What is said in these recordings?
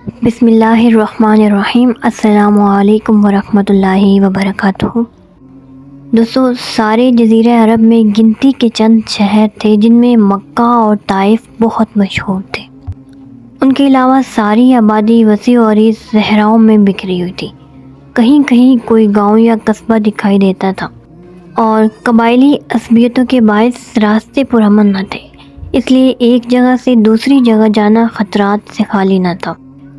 بسم اللہ الرحمن الرحیم۔ السلام علیکم ورحمۃ اللہ وبرکاتہ۔ دوستو، سارے جزیرہ عرب میں گنتی کے چند شہر تھے جن میں مکہ اور طائف بہت مشہور تھے۔ ان کے علاوہ ساری آبادی وسیع و عریض صحراؤں میں بکھری ہوئی تھی۔ کہیں کہیں کوئی گاؤں یا قصبہ دکھائی دیتا تھا، اور قبائلی عصبیتوں کے باعث راستے پرامن نہ تھے، اس لیے ایک جگہ سے دوسری جگہ جانا خطرات سے خالی نہ تھا۔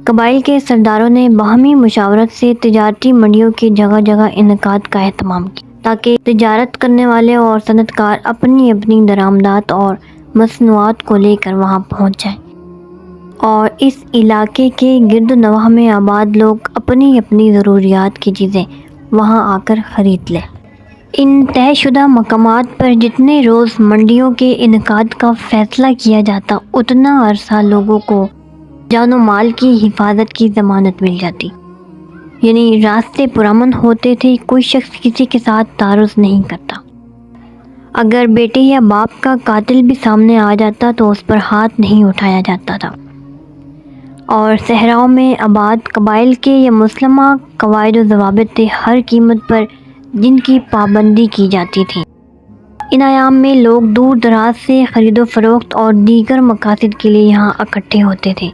قبائل کے سرداروں نے باہمی مشاورت سے تجارتی منڈیوں کے جگہ جگہ انعقاد کا اہتمام کیا تاکہ تجارت کرنے والے اور صنعت کار اپنی اپنی درآمدات اور مصنوعات کو لے کر وہاں پہنچ جائیں، اور اس علاقے کے گرد و نواح میں آباد لوگ اپنی اپنی ضروریات کی چیزیں وہاں آ کر خرید لیں۔ ان طے شدہ مقامات پر جتنے روز منڈیوں کے انعقاد کا فیصلہ کیا جاتا، اتنا عرصہ لوگوں کو جان و مال کی حفاظت کی ضمانت مل جاتی، یعنی راستے پرامن ہوتے تھے، کوئی شخص کسی کے ساتھ تعارض نہیں کرتا۔ اگر بیٹے یا باپ کا قاتل بھی سامنے آ جاتا تو اس پر ہاتھ نہیں اٹھایا جاتا تھا، اور صحراؤں میں آباد قبائل کے یہ مسلمہ قواعد و ضوابط تھے ہر قیمت پر جن کی پابندی کی جاتی تھی۔ ان ایام میں لوگ دور دراز سے خرید و فروخت اور دیگر مقاصد کے لیے یہاں اکٹھے ہوتے تھے۔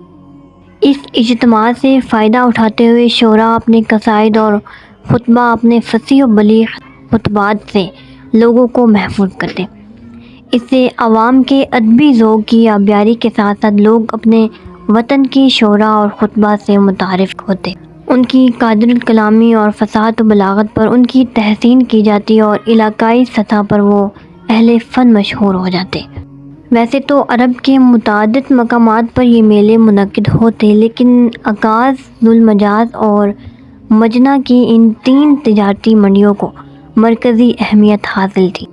اس اجتماع سے فائدہ اٹھاتے ہوئے شعراء اپنے قصائد اور خطبہ اپنے فصیح و بلیغ خطبات سے لوگوں کو محفوظ کرتے۔ اس سے عوام کے ادبی ذوق کی آبیاری کے ساتھ ساتھ لوگ اپنے وطن کی شعراء اور خطبات سے متعارف ہوتے۔ ان کی قادر الکلامی اور فصاحت و بلاغت پر ان کی تحسین کی جاتی اور علاقائی سطح پر وہ اہل فن مشہور ہو جاتے۔ ویسے تو عرب کے متعدد مقامات پر یہ میلے منعقد ہوتے، لیکن عکاظ، ذو المجاز اور مجنہ کی ان تین تجارتی منڈیوں کو مرکزی اہمیت حاصل تھی۔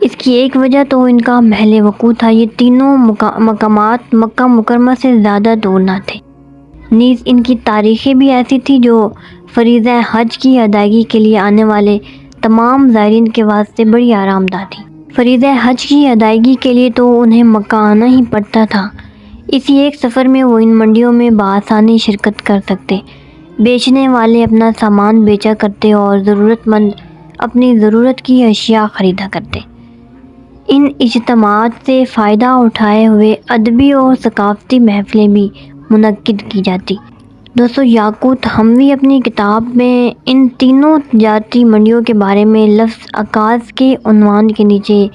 اس کی ایک وجہ تو ان کا محل وقوع تھا۔ یہ تینوں مقامات مکہ مکرمہ سے زیادہ دور نہ تھے، نیز ان کی تاریخیں بھی ایسی تھی جو فریضہ حج کی ادائیگی کے لیے آنے والے تمام زائرین کے واسطے بڑی آرام دہ تھی۔ فریضہ حج کی ادائیگی کے لیے تو انہیں مکہ آنا ہی پڑتا تھا، اسی ایک سفر میں وہ ان منڈیوں میں بآسانی شرکت کر سکتے۔ بیچنے والے اپنا سامان بیچا کرتے اور ضرورت مند اپنی ضرورت کی اشیاء خریدا کرتے۔ ان اجتماعات سے فائدہ اٹھائے ہوئے ادبی اور ثقافتی محفلیں بھی منعقد کی جاتی۔ دوستو، یاقوت حموی اپنی کتاب میں ان تینوں تجارتی منڈیوں کے بارے میں لفظ عکاظ کے عنوان کے نیچے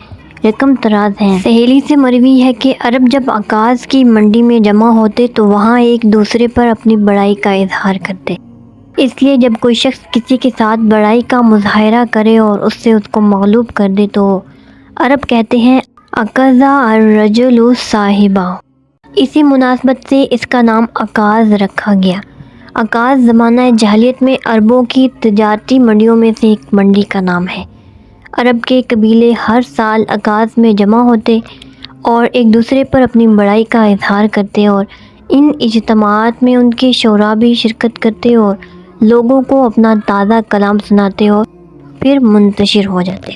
رقم طراز ہیں۔ سہیلی سے مروی ہے کہ عرب جب عکاظ کی منڈی میں جمع ہوتے تو وہاں ایک دوسرے پر اپنی بڑائی کا اظہار کرتے۔ اس لیے جب کوئی شخص کسی کے ساتھ بڑائی کا مظاہرہ کرے اور اس کو مغلوب کر دے تو عرب کہتے ہیں عکظ الرجل صاحبہ۔ اسی مناسبت سے اس کا نام عکاظ رکھا گیا۔ عکاظ زمانہ جاہلیت میں عربوں کی تجارتی منڈیوں میں سے ایک منڈی کا نام ہے۔ عرب کے قبیلے ہر سال عکاظ میں جمع ہوتے اور ایک دوسرے پر اپنی بڑائی کا اظہار کرتے، اور ان اجتماعات میں ان کے شعراء بھی شرکت کرتے اور لوگوں کو اپنا تازہ کلام سناتے اور پھر منتشر ہو جاتے۔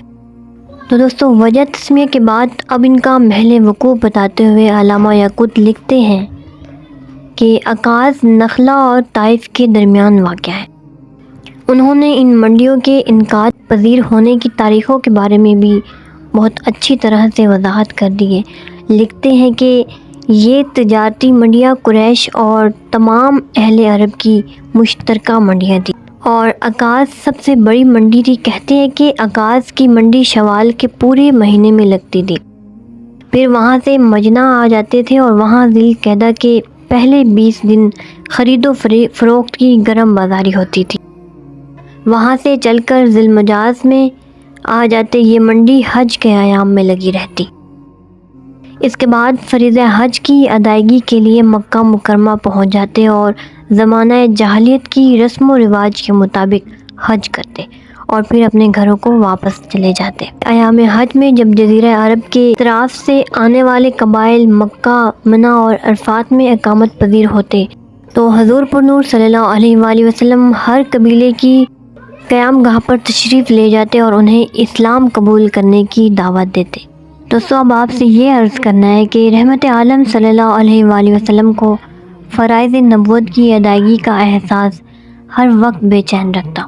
تو دوستو، وجہ تسمیہ کے بعد اب ان کا محل وقوع بتاتے ہوئے علامہ یاقوت لکھتے ہیں کہ عکاظ نخلا اور طائف کے درمیان واقع ہے۔ انہوں نے ان منڈیوں کے انعقاد پذیر ہونے کی تاریخوں کے بارے میں بھی بہت اچھی طرح سے وضاحت کر دی ہے۔ لکھتے ہیں کہ یہ تجارتی منڈیاں قریش اور تمام اہل عرب کی مشترکہ منڈیاں تھیں، اور عکاظ سب سے بڑی منڈی تھی۔ کہتے ہیں کہ عکاظ کی منڈی شوال کے پورے مہینے میں لگتی تھی، پھر وہاں سے مجنہ آ جاتے تھے اور وہاں ذی القعدہ کے پہلے 20 دن خرید و فروخت کی گرم بازاری ہوتی تھی، وہاں سے چل کر ذی المجاز میں آ جاتے۔ یہ منڈی حج کے ایام میں لگی رہتی۔ اس کے بعد فریضہ حج کی ادائیگی کے لیے مکہ مکرمہ پہنچ جاتے اور زمانہ جاہلیت کی رسم و رواج کے مطابق حج کرتے اور پھر اپنے گھروں کو واپس چلے جاتے۔ ایام حج میں جب جزیرہ عرب کے اطراف سے آنے والے قبائل مکہ، منی اور عرفات میں اقامت پذیر ہوتے تو حضور پر نور صلی اللہ علیہ وآلہ وسلم ہر قبیلے کی قیام گاہ پر تشریف لے جاتے اور انہیں اسلام قبول کرنے کی دعوت دیتے۔ دوستو، اب آپ سے یہ عرض کرنا ہے کہ رحمت عالم صلی اللہ علیہ وآلہ وسلم کو فرائض نبوت کی ادائیگی کا احساس ہر وقت بے چین رکھتا۔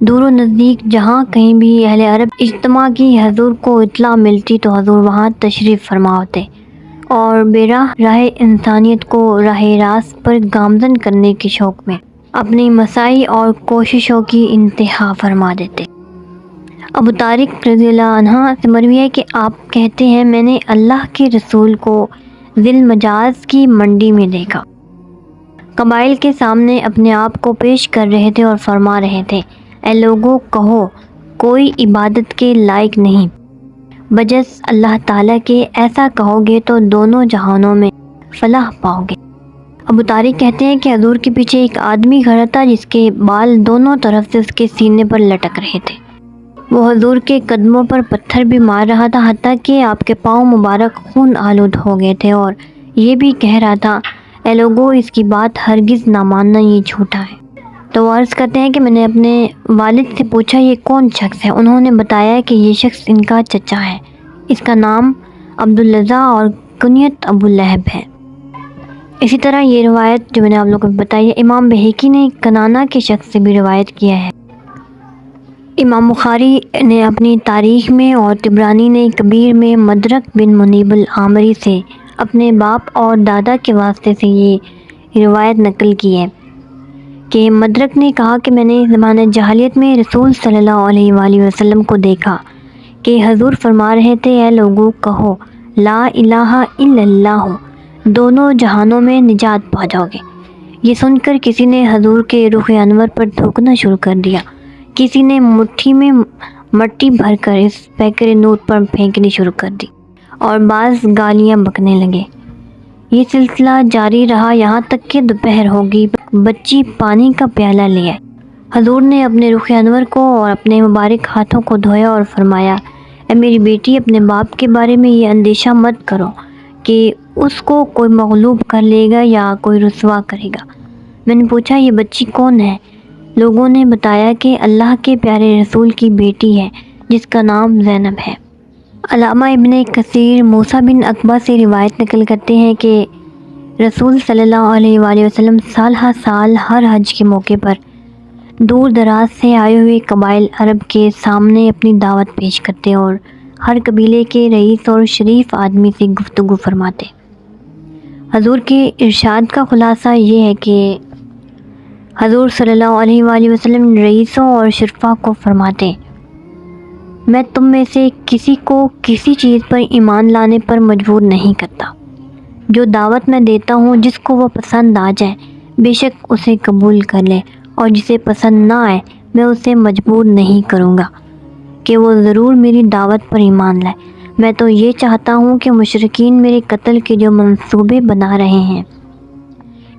دور و نزدیک جہاں کہیں بھی اہل عرب اجتماع کی حضور کو اطلاع ملتی تو حضور وہاں تشریف فرما ہوتے اور راہ انسانیت کو راہ راست پر گامزن کرنے کے شوق میں اپنی مساعی اور کوششوں کی انتہا فرما دیتے۔ ابو طارق رضی اللہ عنہ سے مروی ہے کہ آپ کہتے ہیں، میں نے اللہ کے رسول کو ذی المجاز کی منڈی میں دیکھا، قبائل کے سامنے اپنے آپ کو پیش کر رہے تھے اور فرما رہے تھے، اے لوگوں کہو کوئی عبادت کے لائق نہیں بجز اللہ تعالیٰ کے، ایسا کہو گے تو دونوں جہانوں میں فلاح پاؤ گے۔ ابو طارق کہتے ہیں کہ حضور کے پیچھے ایک آدمی کھڑا تھا جس کے بال دونوں طرف سے اس کے سینے پر لٹک رہے تھے۔ وہ حضور کے قدموں پر پتھر بھی مار رہا تھا، حتیٰ کہ آپ کے پاؤں مبارک خون آلود ہو گئے تھے، اور یہ بھی کہہ رہا تھا، اے لوگوں اس کی بات ہرگز نہ ماننا، یہ جھوٹا ہے۔ تو وہ عرض کرتے ہیں کہ میں نے اپنے والد سے پوچھا یہ کون شخص ہے؟ انہوں نے بتایا کہ یہ شخص ان کا چچا ہے، اس کا نام عبداللہ اور کنیت ابو لہب ہے۔ اسی طرح یہ روایت جو میں نے آپ لوگوں کو بتائی ہے، امام بہقی نے کنانہ کے شخص سے بھی روایت کیا ہے۔ امام بخاری نے اپنی تاریخ میں اور طبرانی نے کبیر میں مدرک بن منیب العامری سے اپنے باپ اور دادا کے واسطے سے یہ روایت نقل کی ہے کہ مدرک نے کہا کہ میں نے زمانہ جاہلیت میں رسول صلی اللہ علیہ وآلہ وسلم کو دیکھا کہ حضور فرما رہے تھے، اے لوگوں کہو لا الہ الا اللہ، دونوں جہانوں میں نجات پا جاؤ گے۔ یہ سن کر کسی نے حضور کے رخ انور پر تھوکنا شروع کر دیا، کسی نے مٹھی میں مٹی بھر کر اس پیکر نور پر پھینکنی شروع کر دی اور بعض گالیاں بکنے لگے۔ یہ سلسلہ جاری رہا یہاں تک کہ دوپہر ہوگی، بچی پانی کا پیالہ لے آئی۔ حضور نے اپنے رخ انور کو اور اپنے مبارک ہاتھوں کو دھویا اور فرمایا، اے میری بیٹی، اپنے باپ کے بارے میں یہ اندیشہ مت کرو کہ اس کو کوئی مغلوب کر لے گا یا کوئی رسوا کرے گا۔ میں نے پوچھا یہ بچی کون ہے؟ لوگوں نے بتایا کہ اللہ کے پیارے رسول کی بیٹی ہے جس کا نام زینب ہے۔ علامہ ابن کثیر موسیٰ بن عقبہ سے روایت نقل کرتے ہیں کہ رسول صلی اللہ علیہ وآلہ وسلم سال ہر سال ہر حج کے موقع پر دور دراز سے آئے ہوئے قبائل عرب کے سامنے اپنی دعوت پیش کرتے اور ہر قبیلے کے رئیس اور شریف آدمی سے گفتگو فرماتے۔ حضور کے ارشاد کا خلاصہ یہ ہے کہ حضور صلی اللہ علیہ وآلہ وسلم رئیسوں اور شرفا کو فرماتے، میں تم میں سے کسی کو کسی چیز پر ایمان لانے پر مجبور نہیں کرتا۔ جو دعوت میں دیتا ہوں جس کو وہ پسند آ جائے بے شک اسے قبول کر لے، اور جسے پسند نہ آئے میں اسے مجبور نہیں کروں گا کہ وہ ضرور میری دعوت پر ایمان لائے۔ میں تو یہ چاہتا ہوں کہ مشرکین میرے قتل کے جو منصوبے بنا رہے ہیں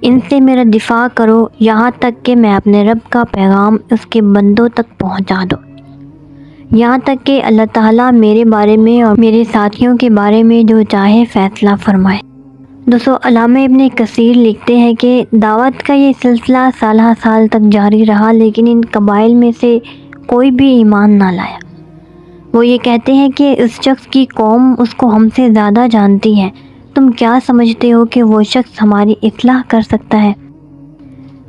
ان سے میرا دفاع کرو، یہاں تک کہ میں اپنے رب کا پیغام اس کے بندوں تک پہنچا دوں، یہاں تک کہ اللہ تعالیٰ میرے بارے میں اور میرے ساتھیوں کے بارے میں جو چاہے فیصلہ فرمائے۔ دوستو، علامہ ابن کثیر لکھتے ہیں کہ دعوت کا یہ سلسلہ سالہ سال تک جاری رہا، لیکن ان قبائل میں سے کوئی بھی ایمان نہ لایا۔ وہ یہ کہتے ہیں کہ اس شخص کی قوم اس کو ہم سے زیادہ جانتی ہے، تم کیا سمجھتے ہو کہ وہ شخص ہماری اصلاح کر سکتا ہے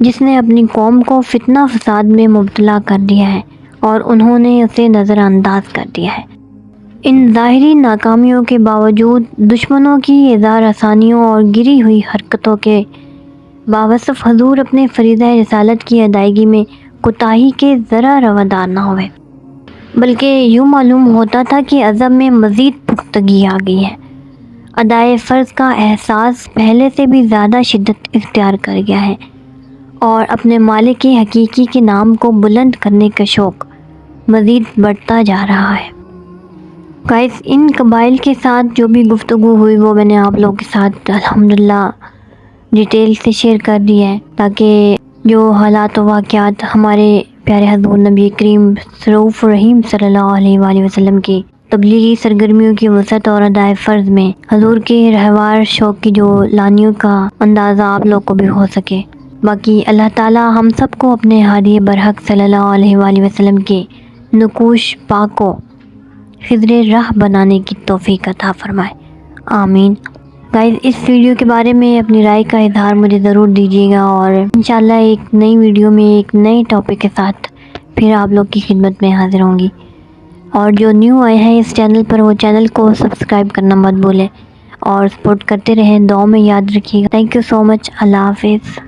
جس نے اپنی قوم کو فتنہ فساد میں مبتلا کر دیا ہے اور انہوں نے اسے نظر انداز کر دیا ہے۔ ان ظاہری ناکامیوں کے باوجود دشمنوں کی اظہار آسانیوں اور گری ہوئی حرکتوں کے باوصف حضور اپنے فریضہ رسالت کی ادائیگی میں کوتاہی کے ذرا روادار نہ ہوئے، بلکہ یوں معلوم ہوتا تھا کہ عزم میں مزید پختگی آ گئی ہے۔ ادائے فرض کا احساس پہلے سے بھی زیادہ شدت اختیار کر گیا ہے اور اپنے مالک حقیقی کے نام کو بلند کرنے کا شوق مزید بڑھتا جا رہا ہے۔ گائز، ان قبائل کے ساتھ جو بھی گفتگو ہوئی وہ میں نے آپ لوگوں کے ساتھ الحمدللہ ڈیٹیل سے شیئر کر دی ہے، تاکہ جو حالات و واقعات ہمارے پیارے حضور نبی کریم رؤوف الرحیم صلی اللہ علیہ وآلہ وسلم کی تبلیغی سرگرمیوں کی وسعت اور ادائے فرض میں حضور کے رہوار شوق کی جو لانیوں کا اندازہ آپ لوگ کو بھی ہو سکے۔ باقی اللہ تعالی ہم سب کو اپنے ہادی برحق صلی اللہ علیہ وآلہ وسلم کے نقوش پاک کو خضر راہ بنانے کی توفیق عطا فرمائے، آمین۔ گائز اس ویڈیو کے بارے میں اپنی رائے کا اظہار مجھے ضرور دیجیے گا، اور انشاءاللہ ایک نئی ویڈیو میں ایک نئے ٹاپک کے ساتھ پھر آپ لوگ کی خدمت میں حاضر ہوں گی۔ اور جو نیو آئے ہیں اس چینل پر وہ چینل کو سبسکرائب کرنا مت بھولیں اور سپورٹ کرتے رہیں، دعاؤں میں یاد رکھیے گا۔ تھینک یو سو مچ، اللہ حافظ۔